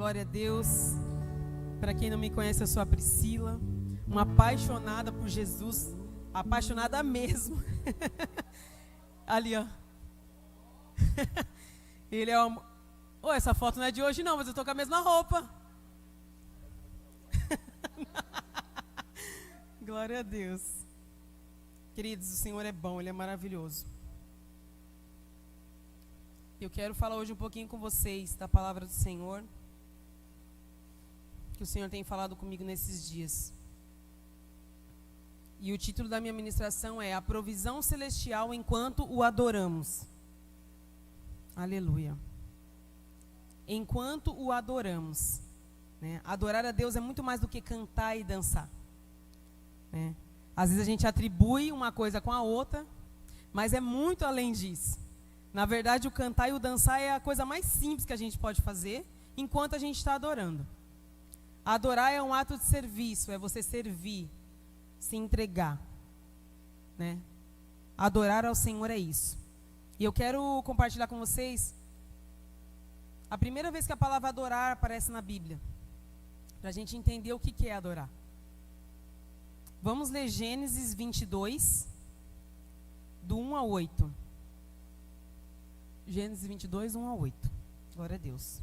Glória a Deus. Para quem não me conhece, eu sou a Priscila, uma apaixonada por Jesus, apaixonada mesmo. Ali, ó. Ele é uma... Oh, essa foto não é de hoje não, mas eu tô com a mesma roupa. Glória a Deus. Queridos, o Senhor é bom, Ele é maravilhoso. Eu quero falar hoje um pouquinho com vocês da palavra do Senhor, que o Senhor tem falado comigo nesses dias. E o título da minha ministração é A Provisão Celestial Enquanto o Adoramos. Aleluia. Enquanto o adoramos, né? Adorar a Deus é muito mais do que cantar e dançar, né? Às vezes a gente atribui uma coisa com a outra, mas é muito além disso. Na verdade, o cantar e o dançar é a coisa mais simples que a gente pode fazer enquanto a gente está adorando. Adorar é um ato de serviço, é você servir, se entregar, né? Adorar ao Senhor é isso. E eu quero compartilhar com vocês a primeira vez que a palavra adorar aparece na Bíblia, para a gente entender o que é adorar. Vamos ler Gênesis 22, do 1 a 8. Gênesis 22, 1 a 8. Glória a Deus.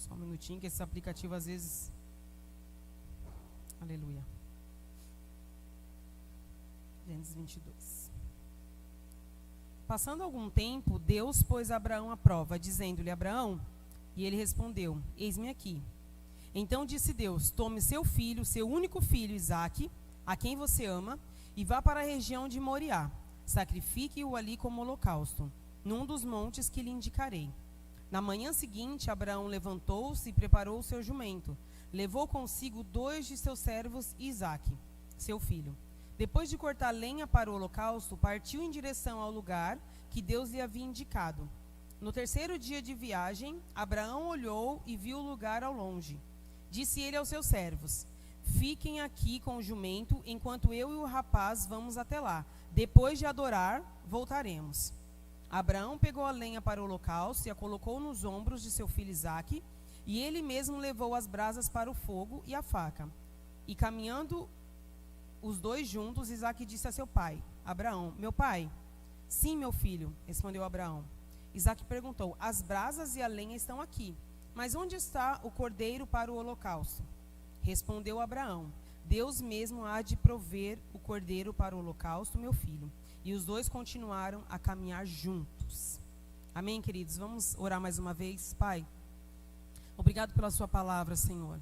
Só um minutinho, que esse aplicativo às vezes... Aleluia. Gênesis 22. Passando algum tempo, Deus pôs Abraão à prova, dizendo-lhe: Abraão, e ele respondeu: Eis-me aqui. Então disse Deus: Tome seu filho, seu único filho, Isaque, a quem você ama, e vá para a região de Moriá. Sacrifique-o ali como holocausto, num dos montes que lhe indicarei. Na manhã seguinte, Abraão levantou-se e preparou o seu jumento. Levou consigo 2 de seus servos e Isaque, seu filho. Depois de cortar lenha para o holocausto, partiu em direção ao lugar que Deus lhe havia indicado. No terceiro dia de viagem, Abraão olhou e viu o lugar ao longe. Disse ele aos seus servos: Fiquem aqui com o jumento, enquanto eu e o rapaz vamos até lá. Depois de adorar, voltaremos. Abraão pegou a lenha para o holocausto e a colocou nos ombros de seu filho Isaque, e ele mesmo levou as brasas para o fogo e a faca. E caminhando os dois juntos, Isaque disse a seu pai: Abraão, meu pai? Sim, meu filho, respondeu Abraão. Isaque perguntou: As brasas e a lenha estão aqui, mas onde está o cordeiro para o holocausto? Respondeu Abraão: Deus mesmo há de prover o cordeiro para o holocausto, meu filho. E os dois continuaram a caminhar juntos. Amém, queridos? Vamos orar mais uma vez. Pai, obrigado pela sua palavra, Senhor.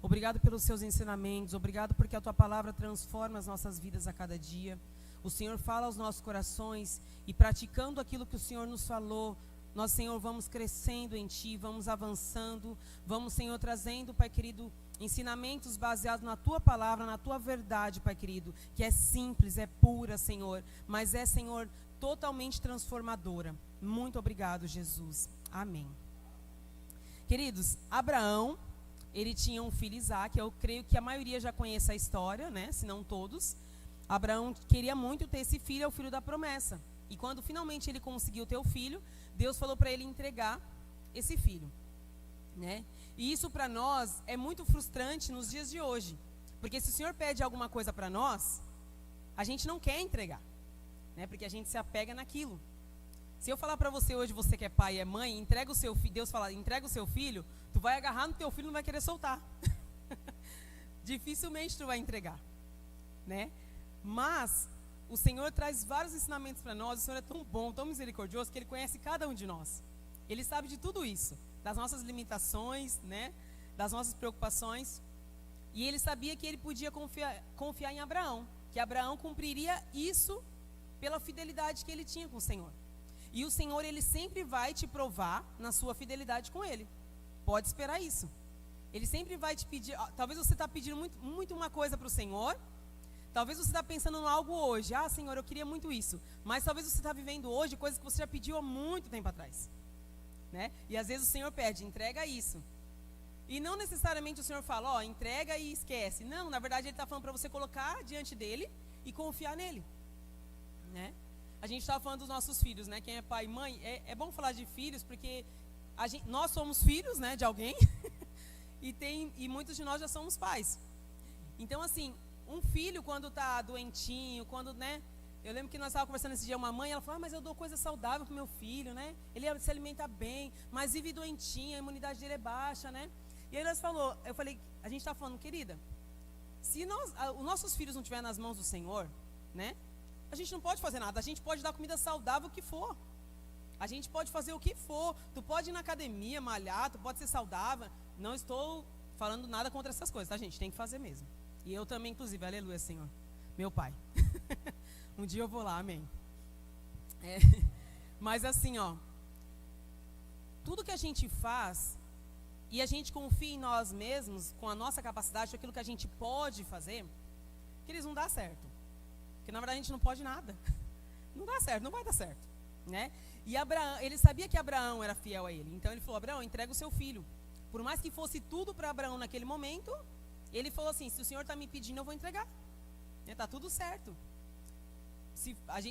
Obrigado pelos seus ensinamentos. Obrigado porque a tua palavra transforma as nossas vidas a cada dia. O Senhor fala aos nossos corações e praticando aquilo que o Senhor nos falou, nós, Senhor, vamos crescendo em Ti, vamos avançando, vamos, Senhor, trazendo, Pai querido, ensinamentos baseados na Tua palavra, na Tua verdade, Pai querido, que é simples, é pura, Senhor, mas é, Senhor, totalmente transformadora. Muito obrigado, Jesus. Amém. Queridos, Abraão, ele tinha um filho Isaque. Eu creio que a maioria já conhece a história, né? Se não todos. Abraão queria muito ter esse filho, é o filho da promessa. E quando finalmente ele conseguiu ter o filho, Deus falou para ele entregar esse filho, né? E isso para nós é muito frustrante nos dias de hoje, porque se o Senhor pede alguma coisa para nós, a gente não quer entregar, né? Porque a gente se apega naquilo. Se eu falar para você hoje, você que é pai e é mãe, entrega o seu filho, Deus fala, entrega o seu filho, tu vai agarrar no teu filho e não vai querer soltar. Dificilmente tu vai entregar, né? Mas o Senhor traz vários ensinamentos para nós. O Senhor é tão bom, tão misericordioso, que Ele conhece cada um de nós. Ele sabe de tudo isso, das nossas limitações, né? Das nossas preocupações. E Ele sabia que Ele podia confiar em Abraão, que Abraão cumpriria isso pela fidelidade que ele tinha com o Senhor. E o Senhor, Ele sempre vai te provar na sua fidelidade com Ele. Pode esperar isso. Ele sempre vai te pedir. Talvez você está pedindo muito uma coisa para o Senhor. Talvez você está pensando em algo hoje. Ah, Senhor, eu queria muito isso. Mas talvez você está vivendo hoje coisas que você já pediu há muito tempo atrás, né? E às vezes o Senhor pede, entrega isso. E não necessariamente o Senhor fala, ó, entrega e esquece. Não, na verdade Ele está falando para você colocar diante dEle e confiar nele, né? A gente estava falando dos nossos filhos, né? Quem é pai e mãe, é bom falar de filhos, porque nós somos filhos, né, de alguém, e muitos de nós já somos pais. Então, assim, um filho quando está doentinho, quando, né? Eu lembro que nós estávamos conversando esse dia, uma mãe, ela falou, mas eu dou coisa saudável pro meu filho, né? Ele se alimenta bem, mas vive doentinho, a imunidade dele é baixa, né? E aí eu falei, a gente está falando, querida, se os nossos filhos não estiverem nas mãos do Senhor, né? A gente não pode fazer nada, a gente pode dar comida saudável o que for. A gente pode fazer o que for. Tu pode ir na academia, malhar, tu pode ser saudável. Não estou falando nada contra essas coisas, tá, gente? Tem que fazer mesmo. E eu também, inclusive, aleluia, Senhor. Meu Pai. Um dia eu vou lá, amém. Mas assim, ó. Tudo que a gente faz e a gente confia em nós mesmos, com a nossa capacidade, aquilo que a gente pode fazer, que eles não dá certo. Porque na verdade a gente não pode nada. Não dá certo, não vai dar certo, né? E Abraão, ele sabia que Abraão era fiel a ele. Então ele falou, Abraão, entrega o seu filho. Por mais que fosse tudo para Abraão naquele momento, ele falou assim, se o Senhor está me pedindo, eu vou entregar. Está tudo certo.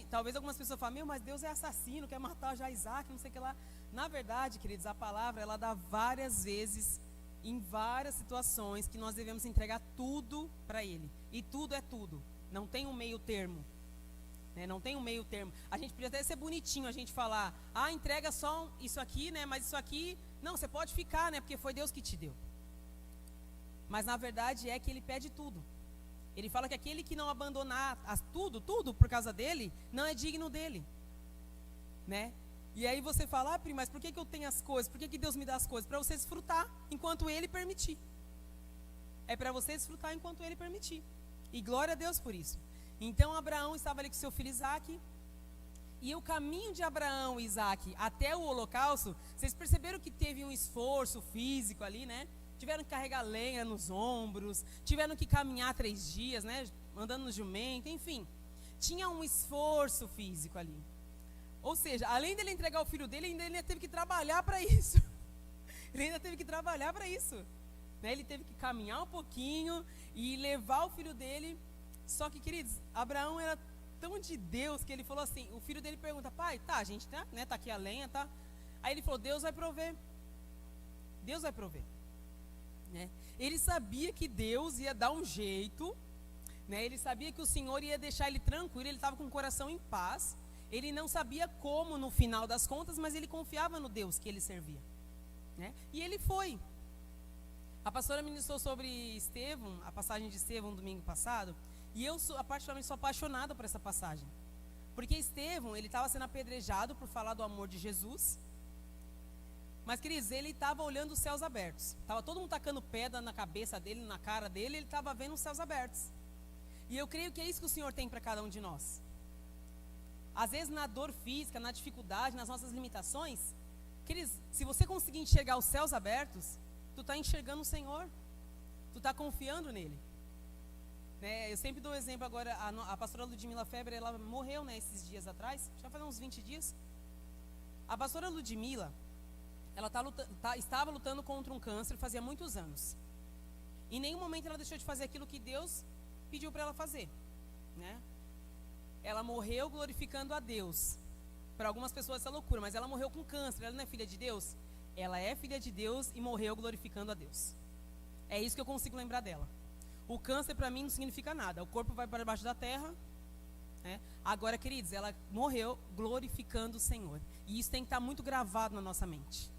Talvez algumas pessoas falem, mas Deus é assassino, quer matar já Isaac, não sei o que lá. Na verdade, queridos, a palavra, ela dá várias vezes, em várias situações, que nós devemos entregar tudo para Ele. E tudo é tudo. Não tem um meio termo. Né? Não tem um meio termo. A gente podia até ser bonitinho, a gente falar, entrega só isso aqui, né? Mas isso aqui, não, você pode ficar, né? Porque foi Deus que te deu. Mas na verdade é que Ele pede tudo. Ele fala que aquele que não abandonar tudo por causa dele, não é digno dele, né? E aí você fala, Pri, mas por que eu tenho as coisas? Por que Deus me dá as coisas? Para você desfrutar enquanto Ele permitir. É para você desfrutar enquanto Ele permitir. E glória a Deus por isso. Então Abraão estava ali com seu filho Isaac. E o caminho de Abraão e Isaac até o holocausto, vocês perceberam que teve um esforço físico ali, né? Tiveram que carregar lenha nos ombros, tiveram que caminhar 3 dias, né? Andando no jumento, enfim. Tinha um esforço físico ali. Ou seja, além dele entregar o filho dele, ele teve que trabalhar para isso. Ele ainda teve que trabalhar para isso. Né? Ele teve que caminhar um pouquinho e levar o filho dele. Só que, queridos, Abraão era tão de Deus que ele falou assim, o filho dele pergunta, pai, a gente tá, né, tá aqui a lenha, tá? Aí ele falou, Deus vai prover. Deus vai prover. Né? Ele sabia que Deus ia dar um jeito, né? Ele sabia que o Senhor ia deixar ele tranquilo, ele estava com o coração em paz. Ele não sabia como no final das contas, mas ele confiava no Deus que ele servia, né? E ele foi. A pastora ministrou sobre Estevão, a passagem de Estevão no domingo passado, e eu particularmente sou apaixonada por essa passagem. Porque Estevão, ele estava sendo apedrejado por falar do amor de Jesus. Mas, queridos, ele estava olhando os céus abertos. Estava todo mundo tacando pedra na cabeça dele, na cara dele, ele estava vendo os céus abertos. E eu creio que é isso que o Senhor tem para cada um de nós. Às vezes na dor física, na dificuldade, nas nossas limitações, queridos, se você conseguir enxergar os céus abertos, tu está enxergando o Senhor. Tu está confiando nele. Né? Eu sempre dou o exemplo agora, a pastora Ludmila Febre, ela morreu, né, esses dias atrás, já faz uns 20 dias. A pastora Ludmila, ela estava lutando contra um câncer fazia muitos anos. Em nenhum momento ela deixou de fazer aquilo que Deus pediu para ela fazer, né? Ela morreu glorificando a Deus. Para algumas pessoas isso é loucura, mas ela morreu com câncer. Ela não é filha de Deus? Ela é filha de Deus e morreu glorificando a Deus. É isso que eu consigo lembrar dela. O câncer para mim não significa nada. O corpo vai para debaixo da terra, né? Agora, queridos, ela morreu glorificando o Senhor. E isso tem que estar muito gravado na nossa mente.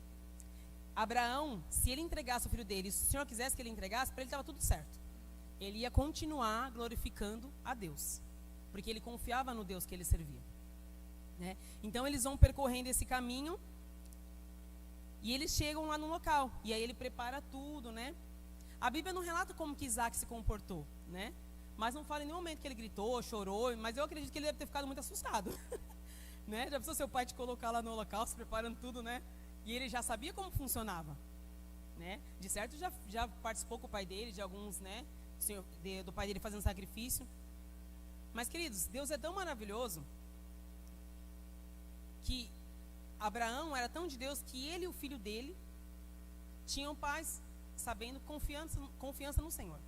Abraão, se ele entregasse o filho dele, se o Senhor quisesse que ele entregasse, para ele estava tudo certo. Ele ia continuar glorificando a Deus, porque ele confiava no Deus que ele servia, né? Então eles vão percorrendo esse caminho e eles chegam lá no local. E aí ele prepara tudo, né? A Bíblia não relata como que Isaac se comportou, né? Mas não fala em nenhum momento que ele gritou, chorou. Mas eu acredito que ele deve ter ficado muito assustado. Né? Já pensou seu pai te colocar lá no holocausto, preparando tudo, né? E ele já sabia como funcionava, né? De certo já participou com o pai dele, de alguns, né? Do pai dele fazendo sacrifício. Mas, queridos, Deus é tão maravilhoso que Abraão era tão de Deus que ele e o filho dele tinham paz. sabendo, confiança no Senhor.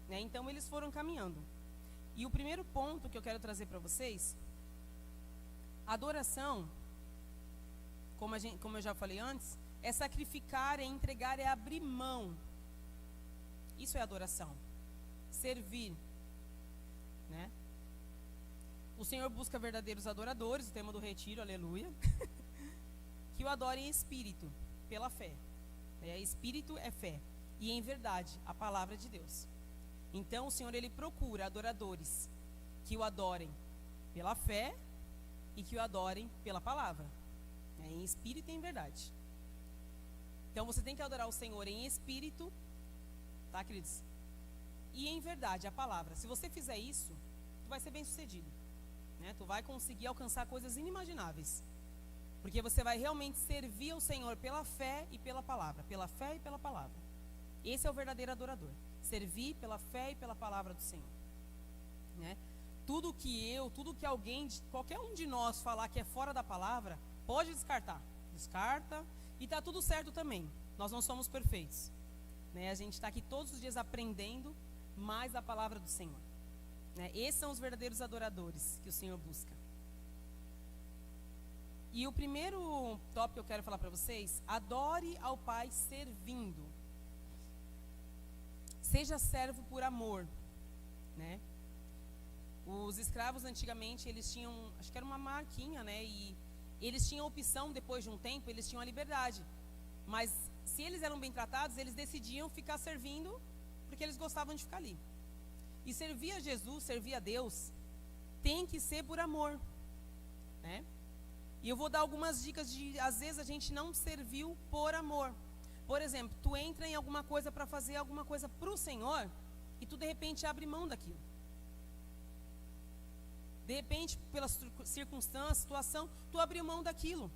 Né? Então eles foram caminhando. E o primeiro ponto que eu quero trazer para vocês, adoração, como eu já falei antes, é sacrificar, é entregar, é abrir mão. Isso é adoração. Servir. Né? O Senhor busca verdadeiros adoradores, o tema do retiro, aleluia, que o adorem em espírito, pela fé. Espírito é fé, e em verdade, a palavra de Deus. Então o Senhor, Ele procura adoradores que o adorem pela fé e que o adorem pela palavra, em espírito e em verdade. Então você tem que adorar o Senhor em espírito, tá, queridos? E em verdade, a palavra. Se você fizer isso, tu vai ser bem sucedido, né? Tu vai conseguir alcançar coisas inimagináveis, porque você vai realmente servir ao Senhor pela fé e pela palavra, pela fé e pela palavra. Esse é o verdadeiro adorador, servir pela fé e pela palavra do Senhor, né? Tudo que alguém, qualquer um de nós falar que é fora da palavra, pode descartar, descarta, e está tudo certo também. Nós não somos perfeitos, né? A gente está aqui todos os dias aprendendo mais a palavra do Senhor, né? Esses são os verdadeiros adoradores que o Senhor busca. E o primeiro tópico que eu quero falar para vocês, adore ao Pai servindo. Seja servo por amor, né? Os escravos antigamente, eles tinham, acho que era uma marquinha, né? E eles tinham opção, depois de um tempo, eles tinham a liberdade. Mas se eles eram bem tratados, eles decidiam ficar servindo, porque eles gostavam de ficar ali. E servir a Jesus, servir a Deus, tem que ser por amor, né? E eu vou dar algumas dicas de, às vezes, a gente não serviu por amor. Por exemplo, tu entra em alguma coisa para fazer alguma coisa para o Senhor, e tu de repente abre mão daquilo. De repente, pela circunstância, situação, tu abriu mão daquilo,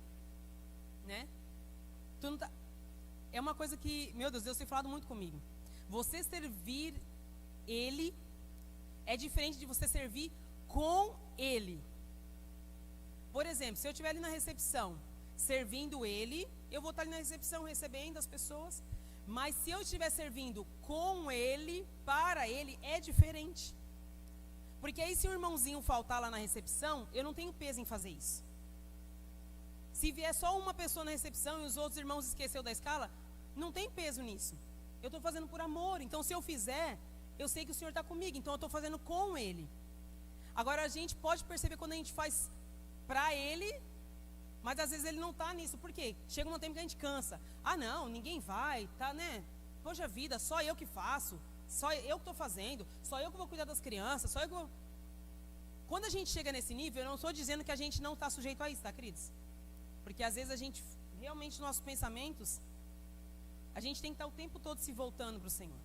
né? Tu não tá... É uma coisa que, meu Deus tem falado muito comigo. Você servir Ele é diferente de você servir com Ele. Por exemplo, se eu estiver ali na recepção, servindo Ele, eu vou estar ali na recepção, recebendo as pessoas. Mas se eu estiver servindo com Ele, para Ele, é diferente. Porque aí se o irmãozinho faltar lá na recepção, eu não tenho peso em fazer isso. Se vier só uma pessoa na recepção e os outros irmãos esqueceu da escala, não tem peso nisso. Eu estou fazendo por amor. Então se eu fizer, eu sei que o Senhor está comigo. Então eu estou fazendo com Ele. Agora a gente pode perceber quando a gente faz para Ele, mas às vezes Ele não está nisso. Por quê? Chega um tempo que a gente cansa. Ah não, ninguém vai, tá, né? Poxa vida, só eu que faço. Só eu que estou fazendo, só eu que vou cuidar das crianças, só eu que vou... Quando a gente chega nesse nível, eu não estou dizendo que a gente não está sujeito a isso, tá, queridos? Porque às vezes a gente, realmente, nossos pensamentos, a gente tem que estar o tempo todo se voltando para o Senhor,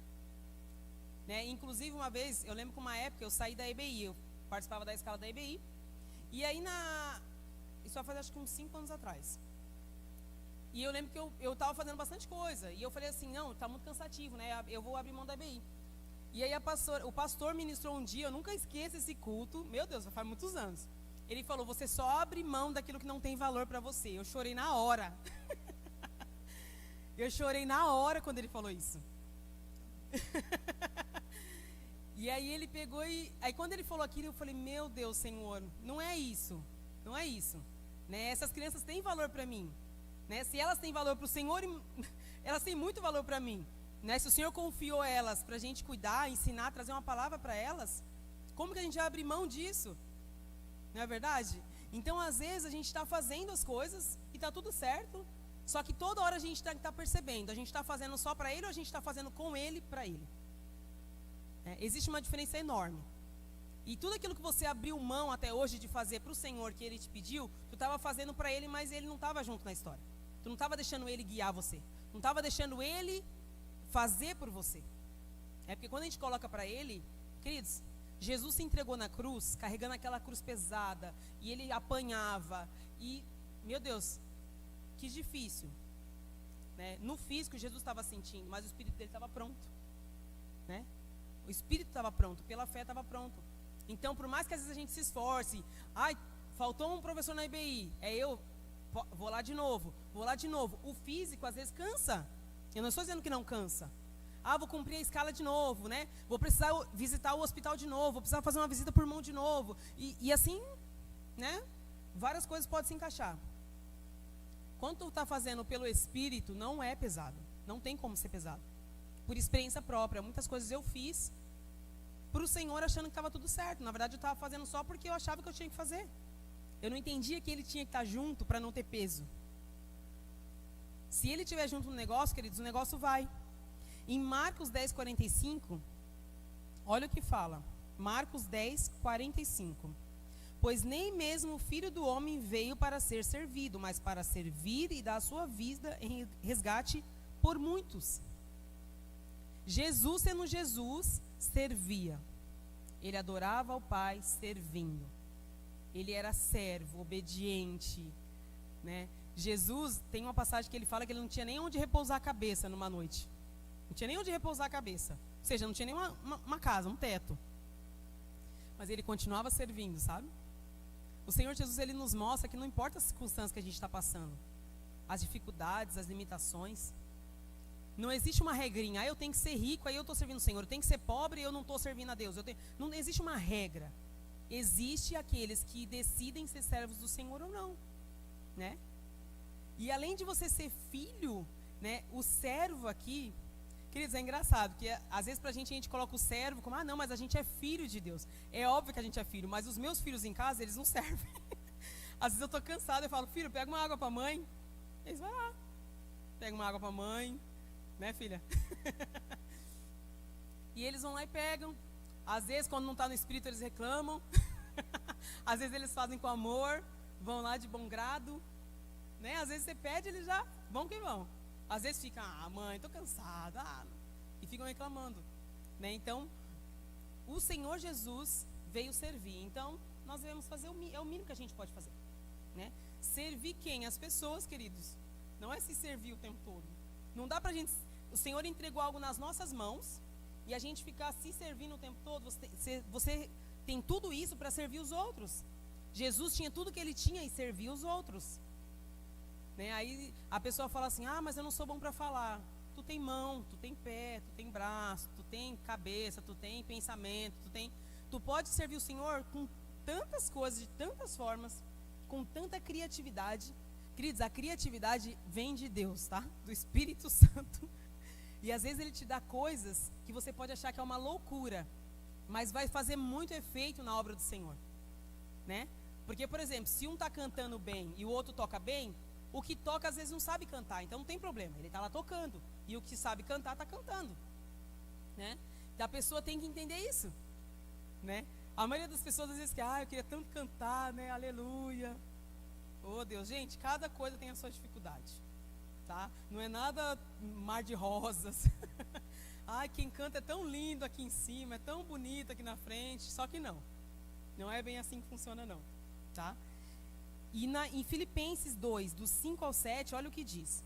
né? Inclusive, uma vez, eu lembro que uma época eu saí da EBI, eu participava da escala da EBI, e aí isso vai fazer acho que uns 5 anos atrás. E eu lembro que eu estava fazendo bastante coisa, e eu falei assim, não, está muito cansativo, né? Eu vou abrir mão da EBI. E aí o pastor ministrou um dia, eu nunca esqueço esse culto, meu Deus, faz muitos anos. Ele falou, você só abre mão daquilo que não tem valor para você. Eu chorei na hora. Eu chorei na hora quando ele falou isso. E aí ele pegou e... Aí quando ele falou aquilo, eu falei, meu Deus, Senhor, não é isso. Não é isso, né? Essas crianças têm valor para mim, né? Se elas têm valor para o Senhor, elas têm muito valor para mim, né? Se o Senhor confiou elas para a gente cuidar, ensinar, trazer uma palavra para elas, como que a gente vai abrir mão disso? Não é verdade? Então, às vezes, a gente está fazendo as coisas e está tudo certo, só que toda hora a gente tem que estar percebendo, a gente está fazendo só para Ele ou a gente está fazendo com Ele para Ele? Existe uma diferença enorme. E tudo aquilo que você abriu mão até hoje de fazer para o Senhor que Ele te pediu, tu estava fazendo para Ele, mas Ele não estava junto na história. Tu não estava deixando Ele guiar você. Não estava deixando Ele fazer por você. Porque quando a gente coloca para Ele, queridos, Jesus se entregou na cruz, carregando aquela cruz pesada, e Ele apanhava, e, meu Deus, que difícil, né? No físico Jesus estava sentindo, mas o espírito dele estava pronto, né? O espírito estava pronto, pela fé estava pronto. Então, por mais que às vezes a gente se esforce, ai, faltou um professor na IBI, eu vou lá de novo, o físico às vezes cansa. Eu não estou dizendo que não cansa. Ah, vou cumprir a escala de novo, né? Vou precisar visitar o hospital de novo, vou precisar fazer uma visita por mão de novo. E assim, né? Várias coisas podem se encaixar. Quando tu está fazendo pelo Espírito, não é pesado. Não tem como ser pesado. Por experiência própria. Muitas coisas eu fiz para o Senhor achando que estava tudo certo. Na verdade, eu estava fazendo só porque eu achava que eu tinha que fazer. Eu não entendia que Ele tinha que estar junto para não ter peso. Se Ele estiver junto no negócio, queridos, o negócio vai. Em Marcos 10, 45, olha o que fala. Marcos 10, 45. Pois nem mesmo o Filho do Homem veio para ser servido, mas para servir e dar a sua vida em resgate por muitos. Jesus, sendo Jesus, servia. Ele adorava ao Pai servindo. Ele era servo, obediente, né? Jesus, tem uma passagem que ele fala que ele não tinha nem onde repousar a cabeça numa noite. Não tinha nem onde repousar a cabeça. Ou seja, não tinha nem uma casa, um teto. Mas ele continuava servindo, sabe? O Senhor Jesus, ele nos mostra que não importa as circunstâncias que a gente está passando, as dificuldades, as limitações, não existe uma regrinha, eu tenho que ser rico, aí eu estou servindo o Senhor, eu tenho que ser pobre e eu não estou servindo a Deus. Não existe uma regra. Existe aqueles que decidem ser servos do Senhor ou não, né? E além de você ser filho, né, o servo aqui, queridos, é engraçado, porque às vezes pra gente, a gente coloca o servo como, não, mas a gente é filho de Deus. É óbvio que a gente é filho, mas os meus filhos em casa, eles não servem. Às vezes eu tô cansado, eu falo, filho, pega uma água pra mãe. Eles vão lá, pega uma água pra mãe, né, filha? E eles vão lá e pegam. Às vezes, quando não tá no espírito, eles reclamam. Às vezes eles fazem com amor, vão lá de bom grado, né? Às vezes você pede, eles já vão que vão. Às vezes ficam, mãe, tô cansada, e ficam reclamando, né? Então, o Senhor Jesus veio servir. Então, nós devemos fazer é o mínimo que a gente pode fazer, né? Servir quem? As pessoas, queridos. Não é se servir o tempo todo. Não dá pra gente... O Senhor entregou algo nas nossas mãos e a gente ficar se servindo o tempo todo. Você tem tudo isso para servir os outros. Jesus tinha tudo que ele tinha e servia os outros, né? Aí a pessoa fala assim, mas eu não sou bom para falar. Tu tem mão, tu tem pé, tu tem braço, tu tem cabeça, tu tem pensamento, tu pode servir o Senhor com tantas coisas, de tantas formas, com tanta criatividade. Queridos, a criatividade vem de Deus, tá? Do Espírito Santo. E às vezes ele te dá coisas que você pode achar que é uma loucura, mas vai fazer muito efeito na obra do Senhor, né? Porque, por exemplo, se um está cantando bem e o outro toca bem, o que toca às vezes não sabe cantar, então não tem problema, ele está lá tocando. E o que sabe cantar está cantando, né? E a pessoa tem que entender isso, né? A maioria das pessoas às vezes quer, eu queria tanto cantar, né? Aleluia. Oh Deus, gente, cada coisa tem a sua dificuldade, tá? Não é nada mar de rosas. Quem canta é tão lindo aqui em cima, é tão bonito aqui na frente, só que não é bem assim que funciona não, tá? E em Filipenses 2, do 5 ao 7, olha o que diz.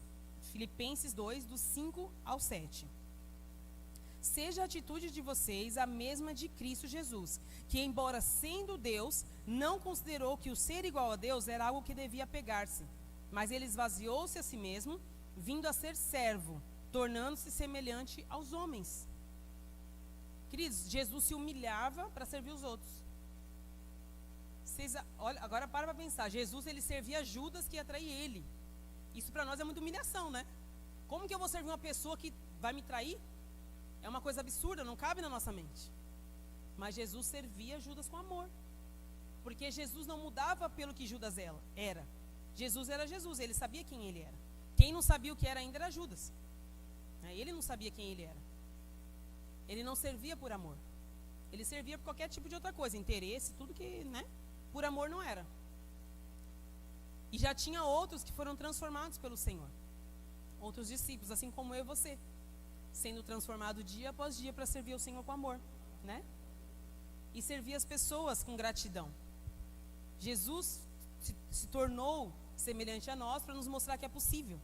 Filipenses 2, do 5 ao 7. Seja a atitude de vocês a mesma de Cristo Jesus, que embora sendo Deus, não considerou que o ser igual a Deus era algo que devia pegar-se, mas ele esvaziou-se a si mesmo, vindo a ser servo, tornando-se semelhante aos homens. Queridos, Jesus se humilhava para servir os outros. Olha, agora para pensar, Jesus ele servia Judas que ia trair ele. Isso para nós é muita humilhação, né? Como que eu vou servir uma pessoa que vai me trair? É uma coisa absurda, não cabe na nossa mente. Mas Jesus servia Judas com amor, porque Jesus não mudava pelo que Judas era. Jesus era Jesus, ele sabia quem ele era. Quem não sabia o que era ainda era Judas. Ele não sabia quem ele era. Ele não servia por amor. Ele servia por qualquer tipo de outra coisa, interesse, tudo que, né? Por amor não era. E já tinha outros que foram transformados pelo Senhor. Outros discípulos, assim como eu e você, sendo transformado dia após dia para servir o Senhor com amor, né? E servir as pessoas com gratidão. Jesus se tornou semelhante a nós para nos mostrar que é possível,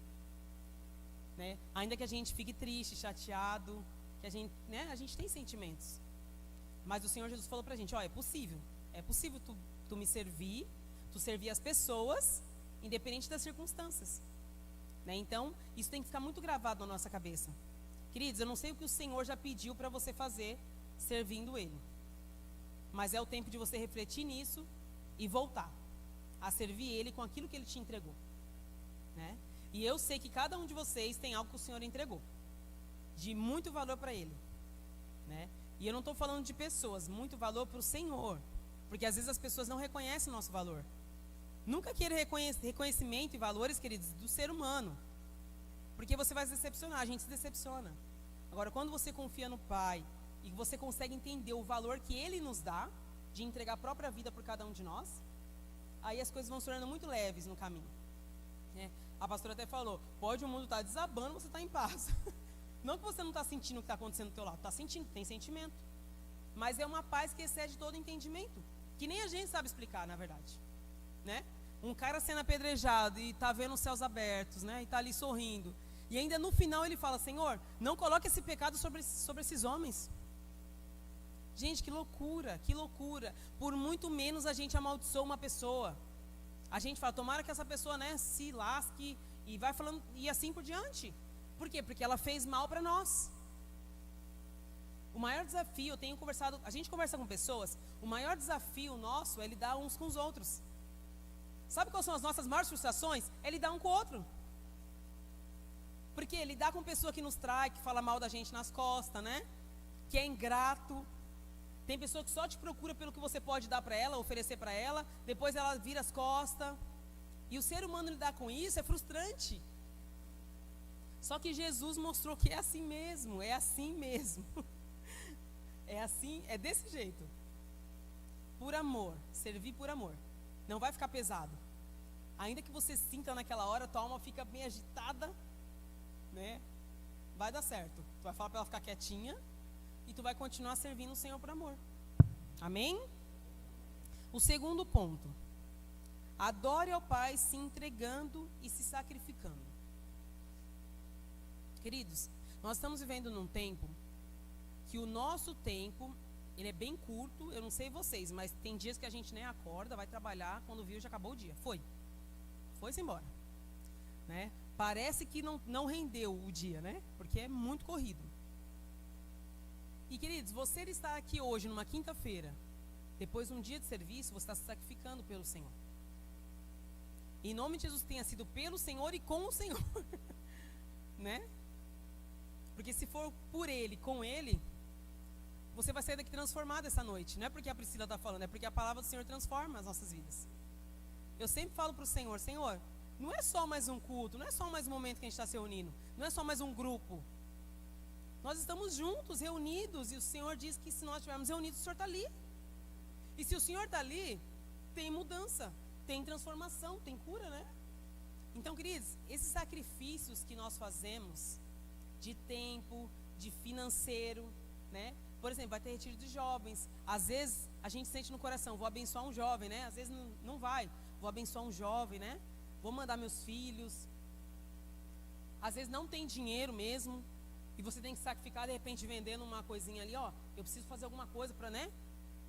né? Ainda que a gente fique triste, chateado, que a gente tem sentimentos, mas o Senhor Jesus falou para a gente, é possível tu me servir, tu servir as pessoas, independente das circunstâncias. né? Então, isso tem que ficar muito gravado na nossa cabeça. Queridos, eu não sei o que o Senhor já pediu para você fazer servindo Ele, mas é o tempo de você refletir nisso e voltar a servir Ele com aquilo que Ele te entregou, né? E eu sei que cada um de vocês tem algo que o Senhor entregou, de muito valor para Ele, né? E eu não estou falando de pessoas, muito valor para o Senhor, porque às vezes as pessoas não reconhecem o nosso valor. Nunca queira reconhecimento e valores, queridos, do ser humano, porque você vai se decepcionar, a gente se decepciona. Agora, quando você confia no Pai e você consegue entender o valor que Ele nos dá, de entregar a própria vida por cada um de nós, aí as coisas vão se tornando muito leves no caminho, né? A pastora até falou, pode o mundo estar desabando, você está em paz. Não que você não está sentindo o que está acontecendo do teu lado, está sentindo, tem sentimento, mas é uma paz que excede todo entendimento, que nem a gente sabe explicar, na verdade, né? Um cara sendo apedrejado e está vendo os céus abertos, né? E está ali sorrindo, e ainda no final ele fala, Senhor, não coloque esse pecado sobre esses homens. Gente, que loucura, que loucura. Por muito menos a gente amaldiçoa uma pessoa. A gente fala, tomara que essa pessoa, né, se lasque, e vai falando, e assim por diante. Por quê? Porque ela fez mal para nós. O maior desafio, eu tenho conversado, a gente conversa com pessoas, o maior desafio nosso é lidar uns com os outros. Sabe quais são as nossas maiores frustrações? É lidar um com o outro. Porque lidar com pessoa que nos trai, que fala mal da gente nas costas, né? Que é ingrato. Tem pessoa que só te procura pelo que você pode dar para ela, oferecer para ela, depois ela vira as costas. E o ser humano lidar com isso é frustrante. Só que Jesus mostrou que é assim mesmo, é assim mesmo. É assim, é desse jeito. Por amor, servir por amor. Não vai ficar pesado. Ainda que você sinta naquela hora, tua alma fica bem agitada, né? Vai dar certo. Tu vai falar para ela ficar quietinha e tu vai continuar servindo o Senhor por amor. Amém? O segundo ponto. Adore ao Pai se entregando e se sacrificando. Queridos, nós estamos vivendo num tempo que o nosso tempo, ele é bem curto. Eu não sei vocês, mas tem dias que a gente nem acorda, vai trabalhar, quando viu já acabou o dia. Foi-se embora, né? Parece que não rendeu o dia, né? Porque é muito corrido. E queridos, você está aqui hoje numa quinta-feira, depois de um dia de serviço, você está se sacrificando pelo Senhor. Em nome de Jesus, tenha sido pelo Senhor e com o Senhor, né? Porque se for por Ele, com Ele, você vai sair daqui transformado essa noite. Não é porque a Priscila está falando, é porque a palavra do Senhor transforma as nossas vidas. Eu sempre falo para o Senhor, Senhor, não é só mais um culto, não é só mais um momento que a gente está se reunindo, não é só mais um grupo. Nós estamos juntos, reunidos, e o Senhor diz que se nós estivermos reunidos, o Senhor está ali. E se o Senhor está ali, tem mudança, tem transformação, tem cura, né? Então, queridos, esses sacrifícios que nós fazemos, de tempo, de financeiro, né? Por exemplo, vai ter retiro de jovens. Às vezes, a gente sente no coração, vou abençoar um jovem, né? Às vezes não vai, vou abençoar um jovem, né? Vou mandar meus filhos. Às vezes não tem dinheiro mesmo, e você tem que sacrificar, de repente, vendendo uma coisinha ali, ó. Eu preciso fazer alguma coisa para, né?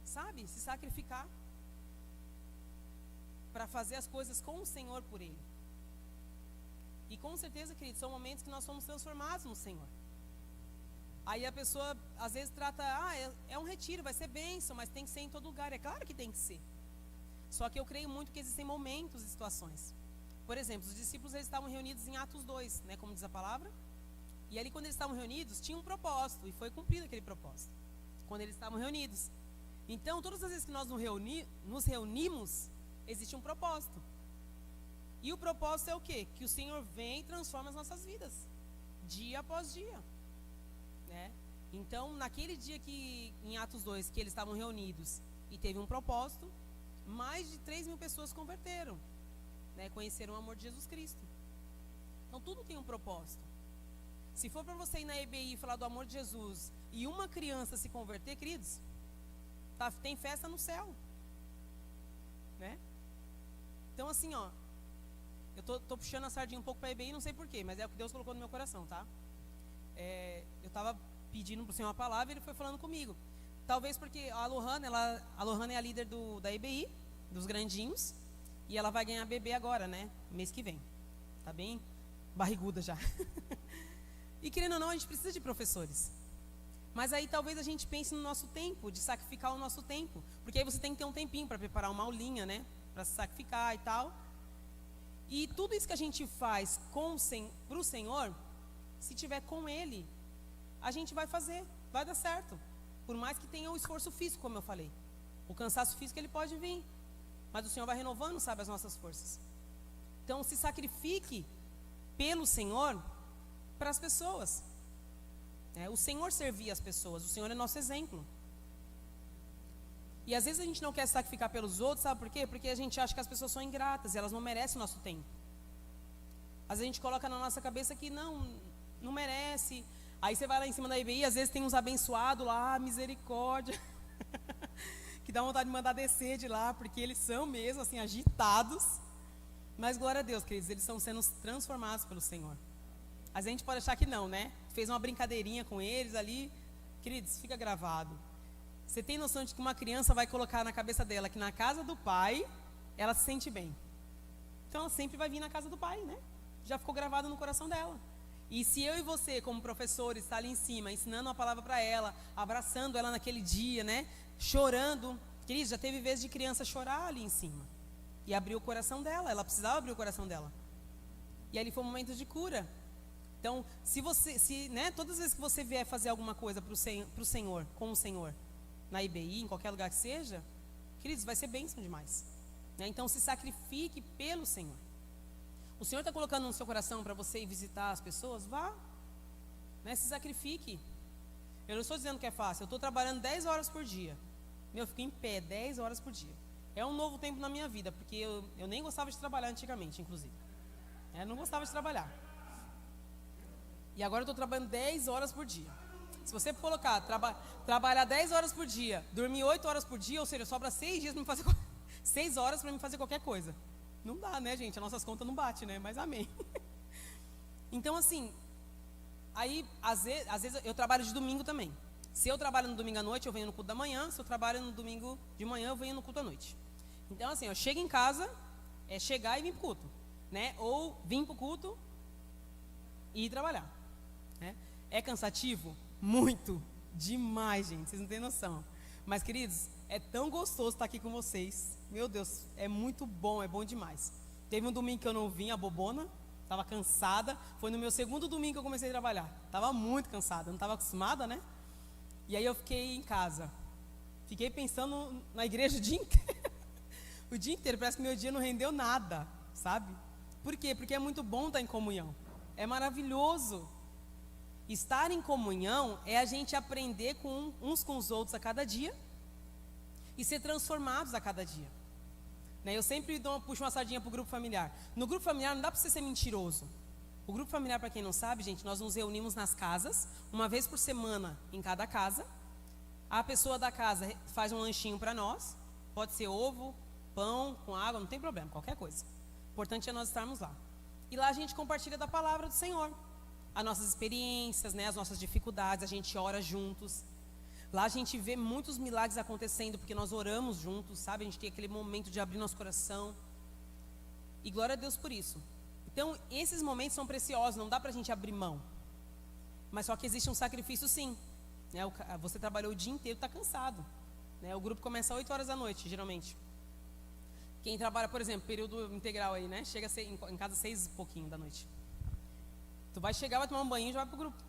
Sabe? Se sacrificar. Para fazer as coisas com o Senhor por Ele. E com certeza, queridos, são momentos que nós somos transformados no Senhor. Aí a pessoa, às vezes, trata, é um retiro, vai ser bênção, mas tem que ser em todo lugar. É claro que tem que ser. Só que eu creio muito que existem momentos e situações. Por exemplo, os discípulos, eles estavam reunidos em Atos 2, né, como diz a palavra. E ali, quando eles estavam reunidos, tinha um propósito, e foi cumprido aquele propósito. Quando eles estavam reunidos. Então, todas as vezes que nós nos reunimos, existe um propósito. E o propósito é o quê? Que o Senhor vem e transforma as nossas vidas, dia após dia, né? Então, naquele dia que, em Atos 2, que eles estavam reunidos e teve um propósito, mais de 3.000 pessoas converteram, né? Conheceram o amor de Jesus Cristo. Então, tudo tem um propósito. Se for para você ir na EBI e falar do amor de Jesus e uma criança se converter, queridos, tem festa no céu, né? Então, assim, ó, eu tô puxando a sardinha um pouco para a EBI, não sei porquê, mas é o que Deus colocou no meu coração, tá? Eu estava pedindo para o Senhor uma palavra e Ele foi falando comigo. Talvez porque a Lohana é a líder da EBI, dos grandinhos, e ela vai ganhar bebê agora, né? Mês que vem. Tá bem? barriguda já. E querendo ou não, a gente precisa de professores. Mas aí talvez a gente pense no nosso tempo, de sacrificar o nosso tempo. Porque aí você tem que ter um tempinho para preparar uma aulinha, né? Para se sacrificar e tal. E tudo isso que a gente faz para o Senhor, se tiver com Ele, a gente vai fazer, vai dar certo. Por mais que tenha o esforço físico, como eu falei. O cansaço físico ele pode vir, mas o Senhor vai renovando, sabe, as nossas forças. Então se sacrifique pelo Senhor para as pessoas. O Senhor servia as pessoas, o Senhor é nosso exemplo. E às vezes a gente não quer sacrificar pelos outros, sabe por quê? Porque a gente acha que as pessoas são ingratas e elas não merecem o nosso tempo. Às vezes a gente coloca na nossa cabeça que não merece. Aí você vai lá em cima da IBI, às vezes tem uns abençoados lá, misericórdia, que dá vontade de mandar descer de lá, porque eles são mesmo assim agitados. Mas glória a Deus, queridos, eles estão sendo transformados pelo Senhor. Às vezes a gente pode achar que não, né? Fez uma brincadeirinha com eles ali, queridos, fica gravado. Você tem noção de que uma criança vai colocar na cabeça dela que na casa do pai, ela se sente bem. Então ela sempre vai vir na casa do pai, né? Já ficou gravado no coração dela. E se eu e você, como professores, está ali em cima, ensinando uma palavra para ela, abraçando ela naquele dia, né? Chorando. Queridos, já teve vezes de criança chorar ali em cima. E abriu o coração dela, ela precisava abrir o coração dela. E ali foi um momento de cura. Então, todas as vezes que você vier fazer alguma coisa para o Senhor, com o Senhor, na IBI, em qualquer lugar que seja, queridos, vai ser bênção demais. Então se sacrifique pelo Senhor. O Senhor está colocando no seu coração para você ir visitar as pessoas, vá, se sacrifique. Eu não estou dizendo que é fácil, eu estou trabalhando 10 horas por dia. Eu fico em pé 10 horas por dia. É um novo tempo na minha vida, porque eu nem gostava de trabalhar antigamente, inclusive. Eu não gostava de trabalhar. E agora eu estou trabalhando 10 horas por dia. Se você colocar, trabalhar 10 horas por dia, dormir 8 horas por dia, ou seja, sobra 6 dias para me fazer 6 horas para me fazer qualquer coisa. Não dá, né, gente? As nossas contas não batem, né? Mas amém. Então, assim, aí, às vezes eu trabalho de domingo também. Se eu trabalho no domingo à noite, eu venho no culto da manhã. Se eu trabalho no domingo de manhã, eu venho no culto à noite. Então, assim, eu chego em casa, é chegar e vir para o culto, né? Ou vir para o culto e ir trabalhar, né? É cansativo? Muito, demais, gente, vocês não têm noção. Mas, queridos, é tão gostoso estar aqui com vocês. Meu Deus, é muito bom, é bom demais. Teve um domingo que eu não vim, a bobona, estava cansada. Foi no meu segundo domingo que eu comecei a trabalhar. Estava muito cansada, não estava acostumada, né? E aí eu fiquei em casa. Fiquei pensando na igreja o dia inteiro. O dia inteiro, parece que meu dia não rendeu nada, sabe? Por quê? Porque é muito bom estar em comunhão. É maravilhoso. Estar em comunhão é a gente aprender uns com os outros a cada dia e ser transformados a cada dia. Eu sempre puxo uma sardinha para o grupo familiar. No grupo familiar não dá para você ser mentiroso. O grupo familiar, para quem não sabe, gente, nós nos reunimos nas casas, uma vez por semana em cada casa. A pessoa da casa faz um lanchinho para nós, pode ser ovo, pão, com água, não tem problema, qualquer coisa. O importante é nós estarmos lá. E lá a gente compartilha da palavra do Senhor. As nossas experiências, as nossas dificuldades, a gente ora juntos. Lá a gente vê muitos milagres acontecendo, porque nós oramos juntos, sabe? A gente tem aquele momento de abrir nosso coração. E glória a Deus por isso. Então, esses momentos são preciosos, não dá pra gente abrir mão. Mas só que existe um sacrifício sim. Você trabalhou o dia inteiro, está cansado. O grupo começa às 8 horas da noite, geralmente. Quem trabalha, por exemplo, período integral aí, chega em casa às 6 e pouquinho da noite. Tu vai chegar, vai tomar um banho e já vai pro grupo.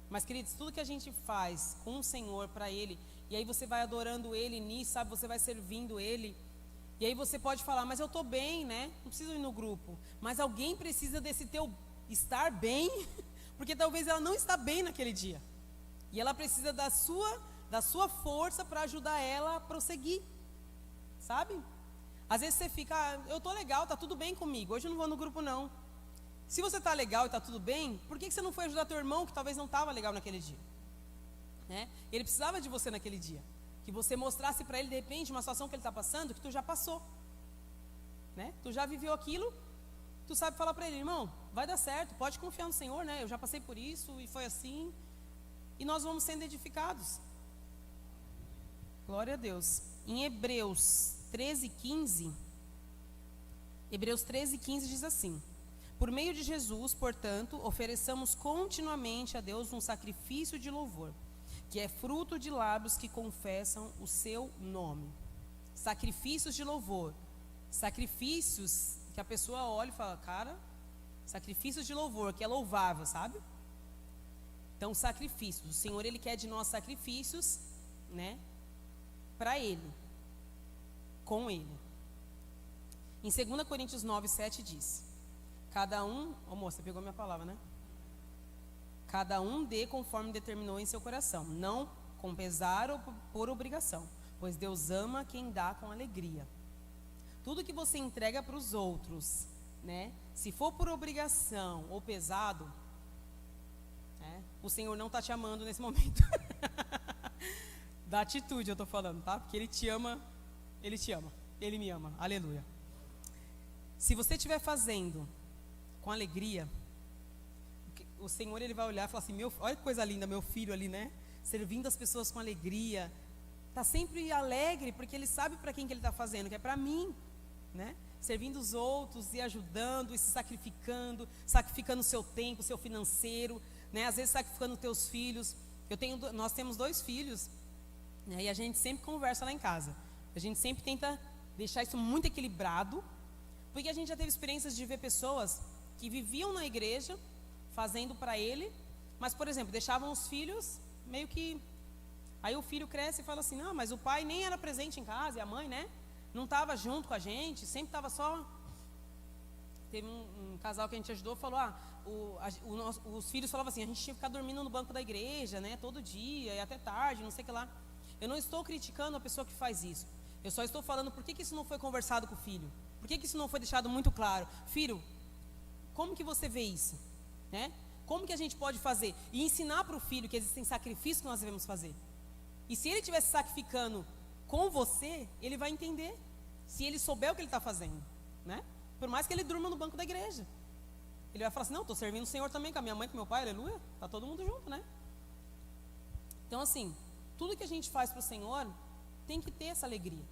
Mas, queridos, tudo que a gente faz com o Senhor, para Ele, e aí você vai adorando Ele nisso, sabe? Você vai servindo Ele. E aí você pode falar, mas eu estou bem, Não preciso ir no grupo. Mas alguém precisa desse teu estar bem, porque talvez ela não está bem naquele dia. E ela precisa da sua força para ajudar ela a prosseguir. Sabe? Às vezes você fica, eu estou legal, está tudo bem comigo, hoje eu não vou no grupo não. Se você está legal e está tudo bem, por que você não foi ajudar teu irmão que talvez não estava legal naquele dia? Ele precisava de você naquele dia. Que você mostrasse para ele, de repente, uma situação que ele está passando, que tu já passou. Tu já viveu aquilo, tu sabe falar para ele, irmão, vai dar certo, pode confiar no Senhor, eu já passei por isso e foi assim. E nós vamos sendo edificados. Glória a Deus. Em Hebreus 13:15 diz assim: Por meio de Jesus, portanto, ofereçamos continuamente a Deus um sacrifício de louvor, que é fruto de lábios que confessam o seu nome. Sacrifícios de louvor. Sacrifícios que a pessoa olha e fala, cara, sacrifícios de louvor, que é louvável, sabe? Então, sacrifícios. O Senhor, Ele quer de nós sacrifícios, né? Para Ele. Com Ele. Em 2 Coríntios 9, 7 diz, cada um, moça, você pegou minha palavra, né? Cada um dê conforme determinou em seu coração, não com pesar ou por obrigação, pois Deus ama quem dá com alegria. Tudo que você entrega para os outros, né? Se for por obrigação ou pesado, né? O Senhor não está te amando nesse momento. Da atitude eu estou falando, tá? Porque Ele te ama, Ele te ama, Ele me ama, aleluia. Se você estiver fazendo com alegria, o Senhor, Ele vai olhar e falar assim, olha que coisa linda, meu filho ali, né? Servindo as pessoas com alegria. Está sempre alegre, porque Ele sabe para quem que Ele está fazendo, que é para mim, né? Servindo os outros e ajudando e se sacrificando o seu tempo, o seu financeiro, né? Às vezes sacrificando os teus filhos. Nós temos 2 filhos, né? E a gente sempre conversa lá em casa. A gente sempre tenta deixar isso muito equilibrado, porque a gente já teve experiências de ver pessoas que viviam na igreja, fazendo para Ele, mas, por exemplo, deixavam os filhos meio que... Aí o filho cresce e fala assim, não, mas o pai nem era presente em casa, e a mãe, né? Não estava junto com a gente, sempre estava só... Teve um casal que a gente ajudou, falou, os filhos falavam assim, a gente tinha que ficar dormindo no banco da igreja, né? Todo dia, e até tarde, não sei o que lá. Eu não estou criticando a pessoa que faz isso. Eu só estou falando por que isso não foi conversado com o filho. Por que isso não foi deixado muito claro? Filho, como que você vê isso? Né? Como que a gente pode fazer? E ensinar para o filho que existem sacrifícios que nós devemos fazer. E se ele estiver se sacrificando com você, ele vai entender. Se ele souber o que ele está fazendo, né? Por mais que ele durma no banco da igreja, ele vai falar assim, não, estou servindo o Senhor também, com a minha mãe, com meu pai, aleluia. Está todo mundo junto, né? Então assim, tudo que a gente faz para o Senhor tem que ter essa alegria,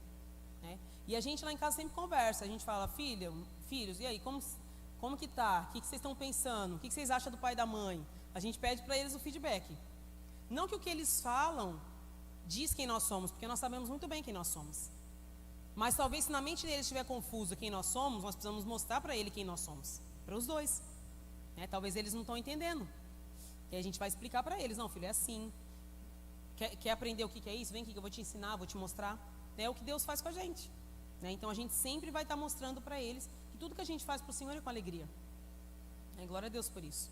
né? E a gente lá em casa sempre conversa. A gente fala, filhos, e aí, como que tá? O que vocês estão pensando? O que vocês acham do pai e da mãe? A gente pede para eles o feedback. Não que o que eles falam diz quem nós somos, porque nós sabemos muito bem quem nós somos. Mas talvez se na mente deles estiver confuso quem nós somos, nós precisamos mostrar para ele quem nós somos. Para os dois, né? Talvez eles não estão entendendo. E aí a gente vai explicar para eles, não, filho, é assim. Quer aprender o que é isso? Vem aqui que eu vou te ensinar, vou te mostrar. É o que Deus faz com a gente, né? Então a gente sempre vai estar mostrando para eles que tudo que a gente faz para o Senhor é com alegria. Glória a Deus por isso.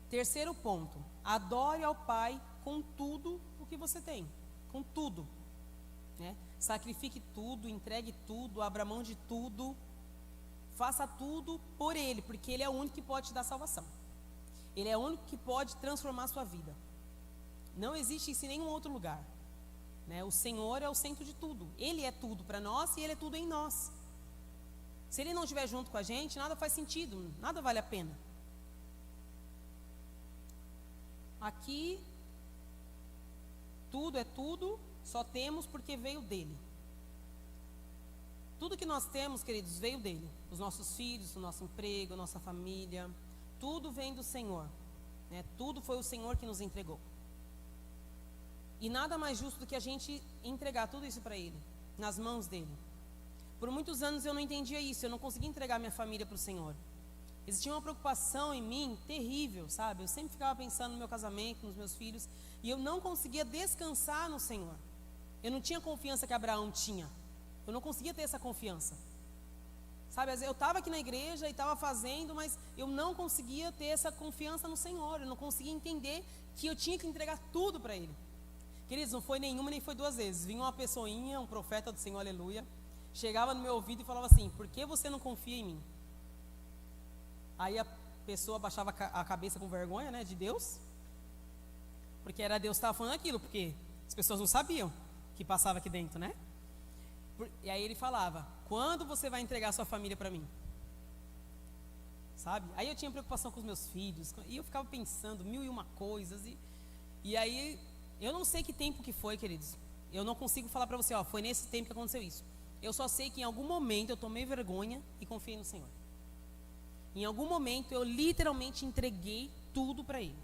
Terceiro ponto, adore ao Pai com tudo o que você tem, com tudo, né? Sacrifique tudo, entregue tudo, abra mão de tudo, faça tudo por Ele, porque Ele é o único que pode te dar salvação. Ele é o único que pode transformar a sua vida. Não existe isso em nenhum outro lugar, né? O Senhor é o centro de tudo. Ele é tudo para nós e Ele é tudo em nós. Se Ele não estiver junto com a gente, nada faz sentido, nada vale a pena. Aqui, tudo é tudo, só temos porque veio dEle. Tudo que nós temos, queridos, veio dEle. Os nossos filhos, o nosso emprego, a nossa família, tudo vem do Senhor, né? Tudo foi o Senhor que nos entregou. E nada mais justo do que a gente entregar tudo isso para Ele, nas mãos dEle. Por muitos anos eu não entendia isso, eu não conseguia entregar minha família para o Senhor. Existia uma preocupação em mim terrível, sabe? Eu sempre ficava pensando no meu casamento, nos meus filhos, e eu não conseguia descansar no Senhor. Eu não tinha a confiança que Abraão tinha. Eu não conseguia ter essa confiança. Sabe, eu estava aqui na igreja e estava fazendo, mas eu não conseguia ter essa confiança no Senhor. Eu não conseguia entender que eu tinha que entregar tudo para Ele. Queridos, não foi nenhuma nem foi 2 vezes. Vinha uma pessoinha, um profeta do Senhor, aleluia, chegava no meu ouvido e falava assim, por que você não confia em mim? Aí a pessoa baixava a cabeça com vergonha, né, de Deus, porque era Deus que estava falando aquilo, porque as pessoas não sabiam que passava aqui dentro, né? E aí ele falava, quando você vai entregar a sua família para mim? Sabe? Aí eu tinha preocupação com os meus filhos, e eu ficava pensando 1001 coisas, e aí, eu não sei que tempo que foi, queridos, eu não consigo falar para você, foi nesse tempo que aconteceu isso. Eu só sei que em algum momento eu tomei vergonha e confiei no Senhor. Em algum momento eu literalmente entreguei tudo para Ele.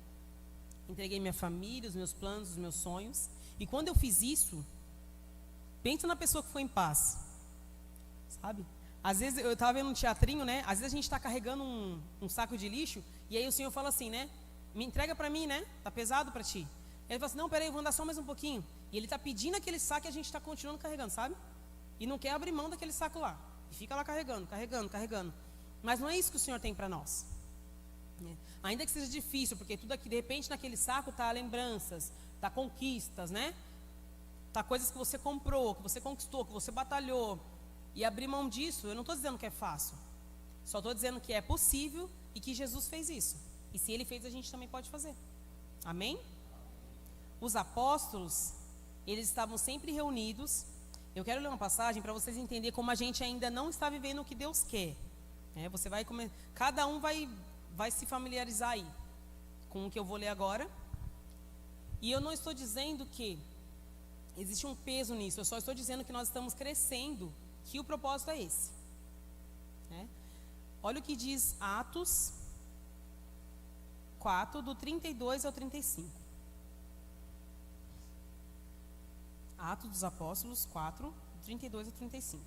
Entreguei minha família, os meus planos, os meus sonhos. E quando eu fiz isso, pensa na pessoa que foi em paz, sabe? Às vezes, eu estava vendo um teatrinho, né? Às vezes a gente está carregando um saco de lixo, e aí o Senhor fala assim, né? Me entrega para mim, né? Tá pesado para ti. Ele fala assim, não, peraí, eu vou andar só mais um pouquinho. E Ele está pedindo aquele saco e a gente está continuando carregando, sabe? E não quer abrir mão daquele saco lá. E fica lá carregando, carregando, carregando. Mas não é isso que o Senhor tem para nós. Ainda que seja difícil, porque tudo aqui, de repente, naquele saco está lembranças, está conquistas, né? Está coisas que você comprou, que você conquistou, que você batalhou. E abrir mão disso, eu não estou dizendo que é fácil. Só estou dizendo que é possível e que Jesus fez isso. E se Ele fez, a gente também pode fazer. Amém? Os apóstolos, eles estavam sempre reunidos. Eu quero ler uma passagem para vocês entenderem como a gente ainda não está vivendo o que Deus quer. Você vai cada um vai se familiarizar aí com o que eu vou ler agora. E eu não estou dizendo que existe um peso nisso. Eu só estou dizendo que nós estamos crescendo, que o propósito é esse. Olha o que diz Atos 4, do 32 ao 35. Atos dos Apóstolos 4, 32 a 35.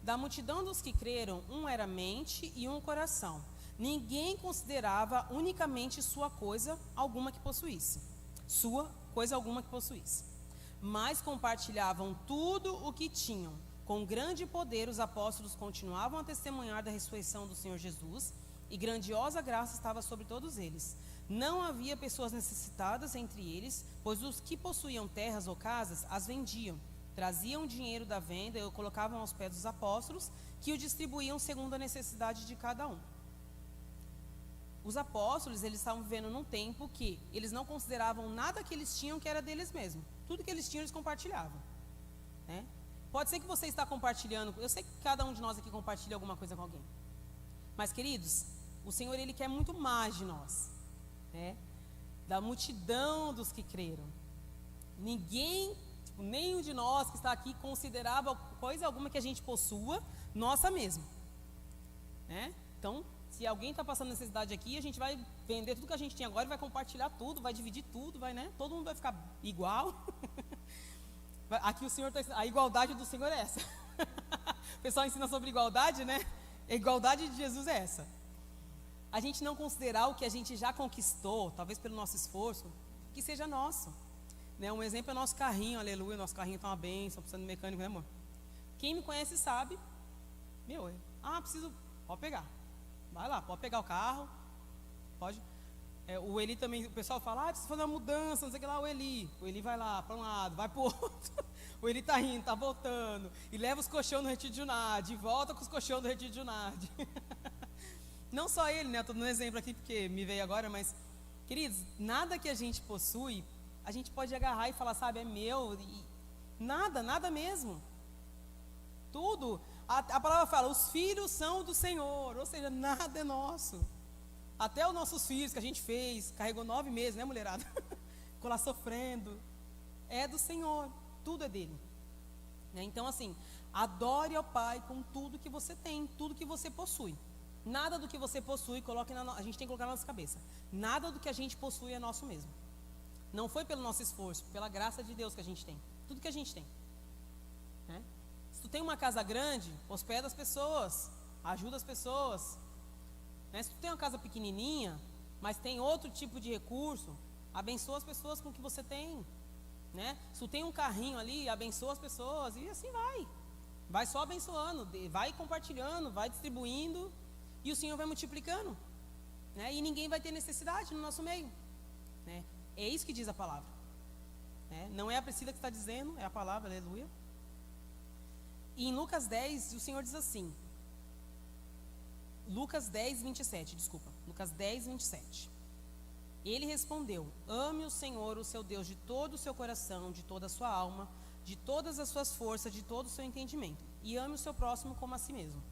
Da multidão dos que creram, um era mente e um coração. Ninguém considerava unicamente sua coisa alguma que possuísse. Mas compartilhavam tudo o que tinham. Com grande poder, os apóstolos continuavam a testemunhar da ressurreição do Senhor Jesus, e grandiosa graça estava sobre todos eles. Não havia pessoas necessitadas entre eles, pois os que possuíam terras ou casas as vendiam, traziam o dinheiro da venda e o colocavam aos pés dos apóstolos, que o distribuíam segundo a necessidade de cada um. Os apóstolos, eles estavam vivendo num tempo que eles não consideravam nada que eles tinham que era deles mesmos. Tudo que eles tinham, eles compartilhavam. Pode ser que você está compartilhando, eu sei que cada um de nós aqui compartilha alguma coisa com alguém. Mas, queridos, o Senhor, Ele quer muito mais de nós. Da multidão dos que creram. Ninguém, nenhum de nós que está aqui considerava coisa alguma que a gente possua nossa mesma. Então, se alguém está passando necessidade aqui, a gente vai vender tudo que a gente tem agora e vai compartilhar tudo, vai dividir tudo, todo mundo vai ficar igual. Aqui o Senhor a igualdade do Senhor é essa. O pessoal ensina sobre igualdade, né? A igualdade de Jesus é essa. A gente não considerar o que a gente já conquistou, talvez pelo nosso esforço, que seja nosso. Um exemplo é o nosso carrinho, aleluia, nosso carrinho está uma bênção, precisando de mecânico, né, amor? Quem me conhece sabe, preciso, pode pegar. Vai lá, pode pegar o carro, pode. O Eli também, o pessoal fala, precisa fazer uma mudança, não sei o que lá, o Eli vai lá para um lado, vai para o outro. O Eli está indo, está voltando, e leva os colchões no Retiro de Unade, e volta com os colchões do Retiro de Unade. Não só ele, né? Estou dando um exemplo aqui porque me veio agora, mas, queridos, nada que a gente possui, a gente pode agarrar e falar, sabe, é meu, nada mesmo. Tudo, a palavra fala, os filhos são do Senhor, ou seja, nada é nosso. Até os nossos filhos que a gente fez, carregou 9 meses, né, mulherada? Ficou lá sofrendo, é do Senhor, tudo é dele. Então, assim, adore ao Pai com tudo que você tem, tudo que você possui. Nada do que você possui, a gente tem que colocar na nossa cabeça. Nada do que a gente possui é nosso mesmo. Não foi pelo nosso esforço, pela graça de Deus que a gente tem. Tudo que a gente tem. Se tu tem uma casa grande, hospeda as pessoas, ajuda as pessoas. Se tu tem uma casa pequenininha, mas tem outro tipo de recurso, abençoa as pessoas com o que você tem. Se tu tem um carrinho ali, abençoa as pessoas, e assim vai. Vai só abençoando, vai compartilhando, vai distribuindo, e o Senhor vai multiplicando. E ninguém vai ter necessidade no nosso meio. É isso que diz a palavra. Não é a Priscila que está dizendo, é a palavra, aleluia. E em Lucas 10, o Senhor diz assim, Lucas 10, 27. Ele respondeu, ame o Senhor, o seu Deus, de todo o seu coração, de toda a sua alma, de todas as suas forças, de todo o seu entendimento, e ame o seu próximo como a si mesmo.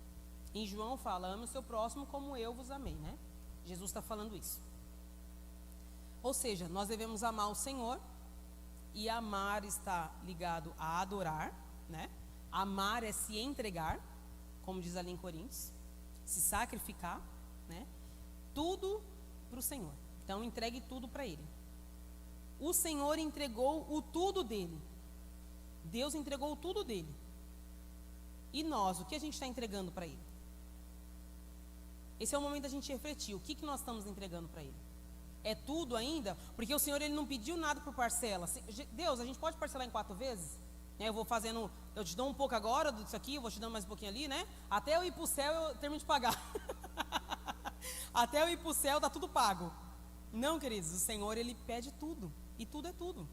Em João fala, ame o seu próximo como eu vos amei, Jesus está falando isso. Ou seja, nós devemos amar o Senhor, e amar está ligado a adorar, Amar é se entregar, como diz ali em Coríntios, se sacrificar, né? Tudo para o Senhor. Então, entregue tudo para Ele. O Senhor entregou o tudo dele. Deus entregou o tudo dele. E nós, o que a gente está entregando para Ele? Esse é o momento da gente refletir. O que nós estamos entregando para Ele? É tudo ainda? Porque o Senhor, Ele não pediu nada por parcela. Deus, a gente pode parcelar em 4 vezes? Eu vou fazendo, eu te dou um pouco agora disso aqui, eu vou te dando mais um pouquinho ali, né? Até eu ir para o céu, eu termino de pagar. Até eu ir para o céu, está tudo pago. Não, queridos, o Senhor, Ele pede tudo. E tudo é tudo.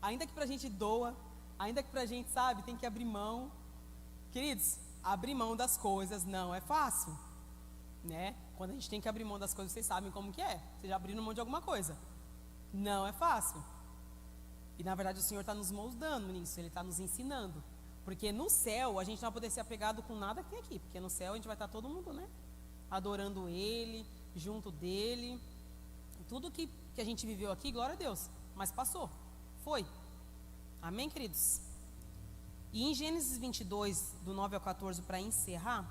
Ainda que para a gente doa, ainda que para a gente, sabe, tem que abrir mão. Queridos, abrir mão das coisas não é fácil, né? Quando a gente tem que abrir mão das coisas, vocês sabem como que é. Vocês já abriram mão de alguma coisa. Não é fácil. E na verdade o Senhor está nos moldando nisso, Ele está nos ensinando. Porque no céu a gente não vai poder ser apegado com nada que tem aqui. Porque no céu a gente vai estar todo mundo, né? Adorando Ele, junto dEle. Tudo que a gente viveu aqui, glória a Deus. Mas passou, foi. Amém, queridos? E em Gênesis 22, do 9 ao 14, para encerrar,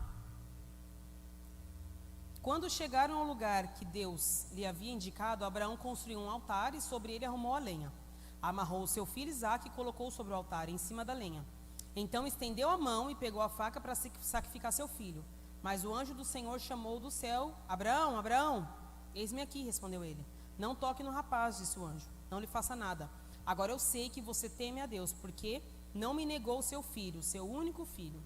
quando chegaram ao lugar que Deus lhe havia indicado, Abraão construiu um altar e sobre ele arrumou a lenha. Amarrou o seu filho Isaque e colocou sobre o altar, em cima da lenha. Então estendeu a mão e pegou a faca para sacrificar seu filho. Mas o anjo do Senhor chamou do céu: Abraão, Abraão. Eis-me aqui, respondeu ele. Não toque no rapaz, disse o anjo. Não lhe faça nada. Agora eu sei que você teme a Deus, porque não me negou seu filho, seu único filho.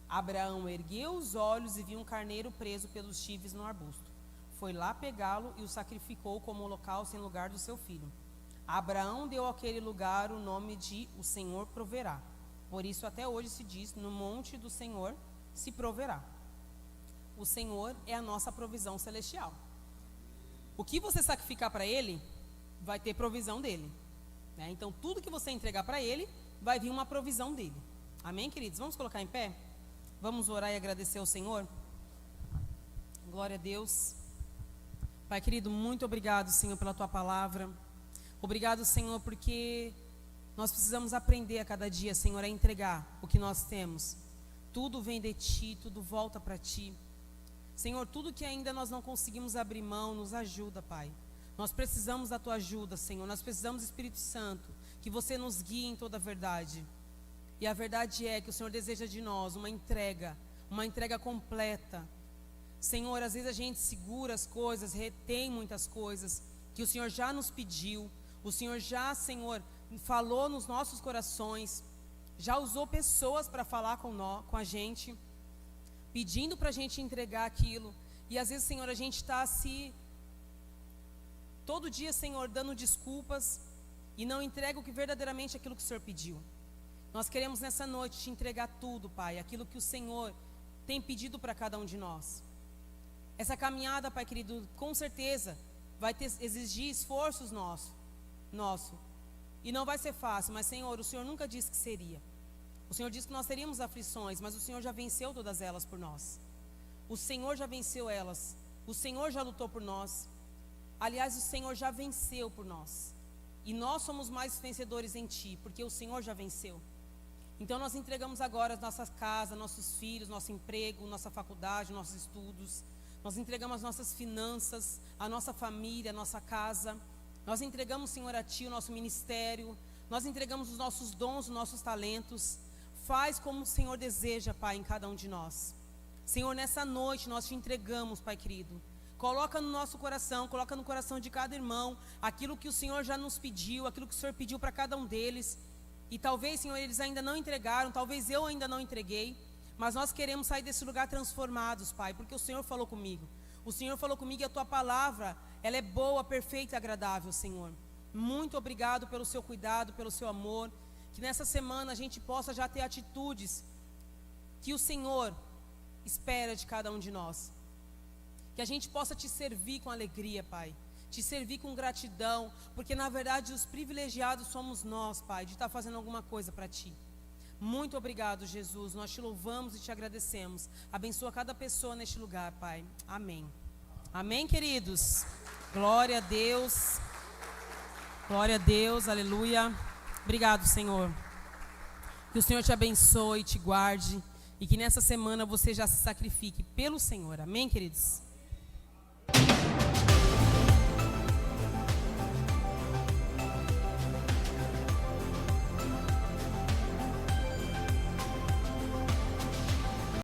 Abraão ergueu os olhos e viu um carneiro preso pelos chifres no arbusto. Foi lá pegá-lo e o sacrificou como holocausto em lugar do seu filho. Abraão deu àquele lugar o nome de O Senhor Proverá. Por isso até hoje se diz: no monte do Senhor se proverá. O Senhor é a nossa provisão celestial. O que você sacrificar para Ele, vai ter provisão dEle, né? Então tudo que você entregar para Ele, vai vir uma provisão dEle. Amém, queridos? Vamos colocar em pé? Vamos orar e agradecer ao Senhor? Glória a Deus. Pai querido, muito obrigado, Senhor, pela Tua palavra. Obrigado, Senhor, porque nós precisamos aprender a cada dia, Senhor, a entregar o que nós temos. Tudo vem de Ti, tudo volta para Ti. Senhor, tudo que ainda nós não conseguimos abrir mão, nos ajuda, Pai. Nós precisamos da Tua ajuda, Senhor. Nós precisamos do Espírito Santo, que você nos guie em toda a verdade. E a verdade é que o Senhor deseja de nós uma entrega completa. Senhor, às vezes a gente segura as coisas, retém muitas coisas que o Senhor já nos pediu. O Senhor já, Senhor, falou nos nossos corações, já usou pessoas para falar com a gente, pedindo para a gente entregar aquilo. E às vezes, Senhor, a gente está todo dia, Senhor, dando desculpas e não entrega o que verdadeiramente é aquilo que o Senhor pediu. Nós queremos nessa noite te entregar tudo, Pai, aquilo que o Senhor tem pedido para cada um de nós. Essa caminhada, Pai querido, com certeza vai exigir esforços nosso. E não vai ser fácil, mas Senhor, o Senhor nunca disse que seria. O Senhor disse que nós teríamos aflições, mas o Senhor já venceu todas elas por nós. O Senhor já venceu elas. O Senhor já lutou por nós. Aliás, o Senhor já venceu por nós. E nós somos mais vencedores em Ti, porque o Senhor já venceu. Então nós entregamos agora as nossas casas, nossos filhos, nosso emprego, nossa faculdade, nossos estudos. Nós entregamos as nossas finanças, a nossa família, a nossa casa. Nós entregamos, Senhor, a Ti o nosso ministério. Nós entregamos os nossos dons, os nossos talentos. Faz como o Senhor deseja, Pai, em cada um de nós. Senhor, nessa noite nós Te entregamos, Pai querido. Coloca no nosso coração, coloca no coração de cada irmão aquilo que o Senhor já nos pediu, aquilo que o Senhor pediu para cada um deles. E talvez, Senhor, eles ainda não entregaram, talvez eu ainda não entreguei. Mas nós queremos sair desse lugar transformados, Pai, porque o Senhor falou comigo. O Senhor falou comigo e a Tua palavra, ela é boa, perfeita e agradável, Senhor. Muito obrigado pelo Seu cuidado, pelo Seu amor. Que nessa semana a gente possa já ter atitudes que o Senhor espera de cada um de nós. Que a gente possa Te servir com alegria, Pai. Te servir com gratidão, porque na verdade os privilegiados somos nós, Pai, de estar fazendo alguma coisa para Ti. Muito obrigado, Jesus. Nós Te louvamos e Te agradecemos. Abençoa cada pessoa neste lugar, Pai. Amém. Amém, queridos. Glória a Deus. Glória a Deus. Aleluia. Obrigado, Senhor. Que o Senhor te abençoe, te guarde e que nessa semana você já se sacrifique pelo Senhor. Amém, queridos?